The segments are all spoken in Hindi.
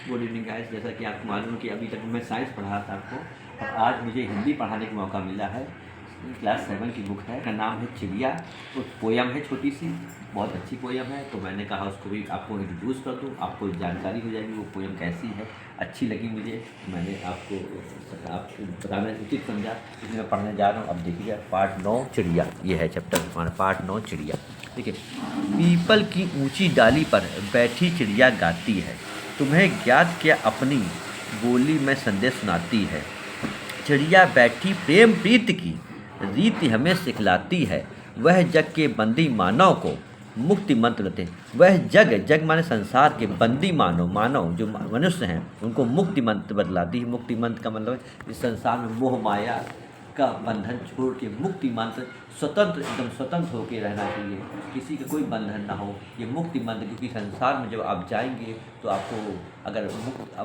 Good evening guys. जैसा कि आपको मालूम है कि अभी तक मैं साइंस पढ़ा रहा था आपको, और आज मुझे हिंदी पढ़ाने का मौका मिला है। क्लास 7 की बुक है, का नाम है चिड़िया। तो पोयम है, छोटी सी, बहुत अच्छी पोयम है। तो मैंने कहा उसको भी आपको इंट्रोड्यूस कर दूँ, आपको जानकारी हो जाएगी वो पोयम कैसी है। अच्छी लगी मुझे, मैंने आपको बताना उचित समझा, इसलिए मैं पढ़ने जा रहा हूँ। अब देखिए पार्ट 9 चिड़िया, ये है चैप्टर हमारा पार्ट 9 चिड़िया। देखिए, पीपल की ऊंची डाली पर बैठी चिड़िया गाती है, तुम्हें ज्ञात क्या अपनी बोली में संदेश सुनाती है। चिड़िया बैठी प्रेम प्रीत की रीति हमें सिखलाती है, वह जग के बंदी मानव को मुक्ति मंत्र देते हैं। वह जग, जग माने संसार के, बंदी मानव, मानव जो मनुष्य हैं उनको मुक्ति मंत्र बतलाती है। मुक्ति मंत्र का मतलब है इस संसार में मोह माया का बंधन छोड़ के मुक्ति मंत्र, स्वतंत्र, एकदम स्वतंत्र होकर रहना चाहिए, किसी का कोई बंधन ना हो। ये मुक्ति मंत्र, क्योंकि संसार में जब आप जाएंगे तो आपको अगर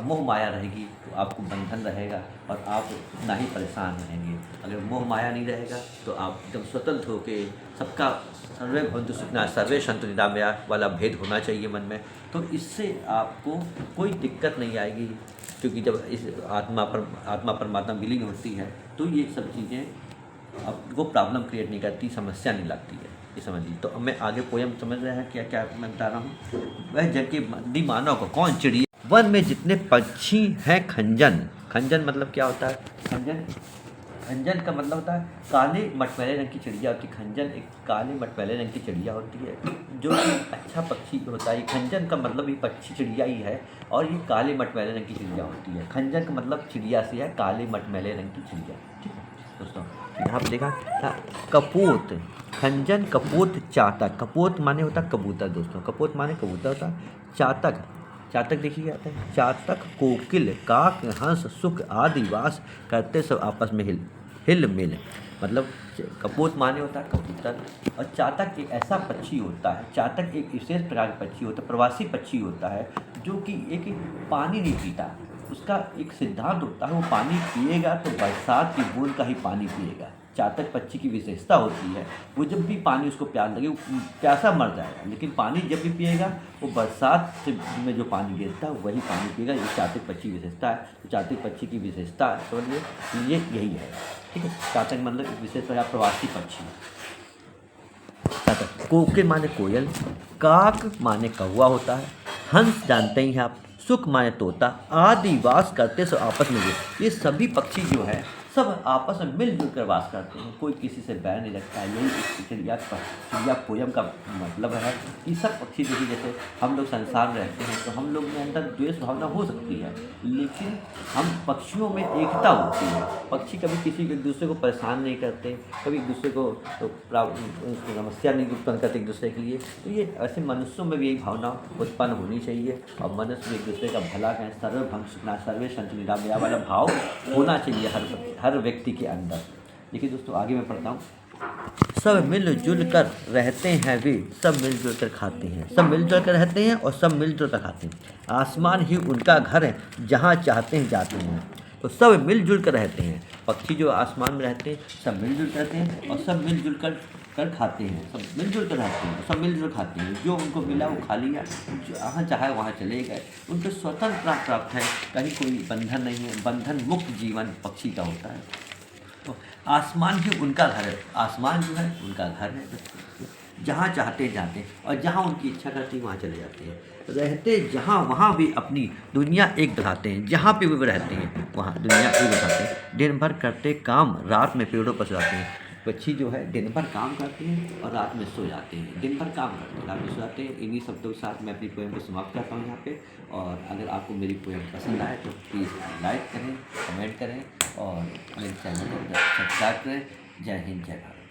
मोह माया रहेगी तो आपको बंधन रहेगा और आप ना ही परेशान रहेंगे। अगर मोह माया नहीं रहेगा तो आप एकदम स्वतंत्र होकर, सबका सर्वे भवन्तु सुखिनः सर्वे सन्तु निरामया वाला भेद होना चाहिए मन में। तो इससे आपको कोई दिक्कत नहीं आएगी, क्योंकि जब इस आत्मा परमात्मा विलीन होती है तो ये सब चीज़ें आपको प्रॉब्लम क्रिएट नहीं करती, समस्या नहीं लगती है, ये समझ लीजिए। तो अब मैं आगे पोयम समझ रहे हैं क्या क्या मैं बता रहा हूँ। वह जग के बंदी मानव को, कौन? चिड़िया। वन में जितने पक्षी हैं खंजन, खंजन मतलब क्या होता है? खंजन, खंजन का मतलब होता है काले मटमैले रंग की चिड़िया होती है। खंजन एक काले मटमैले रंग की चिड़िया होती है जो कि अच्छा पक्षी होता है। खंजन का मतलब ये पक्षी चिड़िया ही है, और ये काले मटमैले रंग की चिड़िया होती है। खंजन का मतलब चिड़िया से है, काले मटमैले रंग की चिड़िया। ठीक है दोस्तों, यहाँ पर देखा कपोत, खंजन, कपोत, चातक। कपोत माने होता है कबूतर दोस्तों, कपोत माने कबूतर होता है। चातक, चातक देखिए आता है, चातक कोकिल काक हंस सुख आदि वास करते सब आपस में हिल मिल। मतलब कपोत माने होता है कबूतर, और चातक एक ऐसा पक्षी होता है, चातक एक विशेष प्रकार का पक्षी होता है, प्रवासी पक्षी होता है जो कि एक पानी नहीं पीता। उसका एक सिद्धांत होता है, वो पानी पिएगा तो बरसात की बूंद का ही पानी पिएगा। चातक पक्षी की विशेषता होती है, वो जब भी पानी उसको प्यास लगे वो प्यासा मर जाएगा, लेकिन पानी जब भी पिएगा वो बरसात से में जो पानी गिरता है वही पानी पिएगा। ये चातक पक्षी की विशेषता है। तो चातक पक्षी की विशेषता समझिए ये यही है। ठीक है, चातक मतलब एक विशेष प्रकार प्रवासी पक्षी। चातक, कोकिल माने कोयल, काक माने कौवा होता है, हंस जानते ही हैं आप, सुख माने तोता, आदि वास करते सब आपस में। ये सभी पक्षी जो है सब आपस में मिलजुल कर वास करते हैं, कोई किसी से बैर नहीं रखता है। यही चिड़िया पोयम का मतलब है कि सब पक्षी देखिए, जैसे हम लोग संसार में रहते हैं तो हम लोग में अंदर द्वेष भावना हो सकती है, लेकिन हम पक्षियों में एकता होती है। पक्षी कभी किसी एक दूसरे को परेशान नहीं करते, कभी एक दूसरे को तो समस्या नहीं उत्पन्न करते एक दूसरे के लिए। तो ये ऐसे मनुष्यों में भी यही भावना उत्पन्न होनी चाहिए, और मनुष्य भी एक दूसरे का भला करें, सर्वे भवन्तु सुखिनः सर्वे सन्तु निरामया वाला भाव होना चाहिए हर व्यक्ति के अंदर। देखिए दोस्तों, आगे मैं पढ़ता हूँ। सब मिलजुल कर रहते हैं वे, सब मिलजुल कर खाते हैं, सब मिलजुल कर रहते हैं और सब मिलजुल कर खाते हैं। आसमान ही उनका घर है, जहाँ चाहते हैं जाते हैं। तो सब मिलजुल कर रहते हैं, पक्षी जो आसमान में रहते हैं सब मिलजुल कर रहते हैं, और सब मिलजुल कर खाते हैं, सब मिलजुल कर रहते हैं, सब मिलजुल खाते हैं। जो उनको मिला वो खा लिया, जहाँ चाहे वहाँ चले गए, उनको स्वतंत्रता प्राप्त है, कहीं कोई बंधन नहीं है। बंधन मुक्त जीवन पक्षी का होता है। तो आसमान ही उनका घर है, आसमान जो है उनका घर है, जहाँ चाहते जाते हैं, और जहाँ उनकी इच्छा करती है वहाँ चले जाते हैं। रहते जहाँ वहाँ भी अपनी दुनिया एक दिखाते हैं, जहाँ पे भी रहते हैं वहाँ दुनिया एक दिखाते हैं। दिन भर करते काम, रात में पेड़ों पर सो जाते हैं। पक्षी जो है दिन भर काम करते हैं और रात में सो जाते हैं, दिन भर काम करते हैं, रात में सो जाते हैं। इन्हीं शब्दों के साथ मैं अपनी पोएम को समाप्त करता हूँ यहाँ पे। और अगर आपको मेरी पोएम पसंद आए तो प्लीज़ लाइक करें, कमेंट करें, और मेरे चैनल को सब्सक्राइब करें। जय हिंद, जय भारत।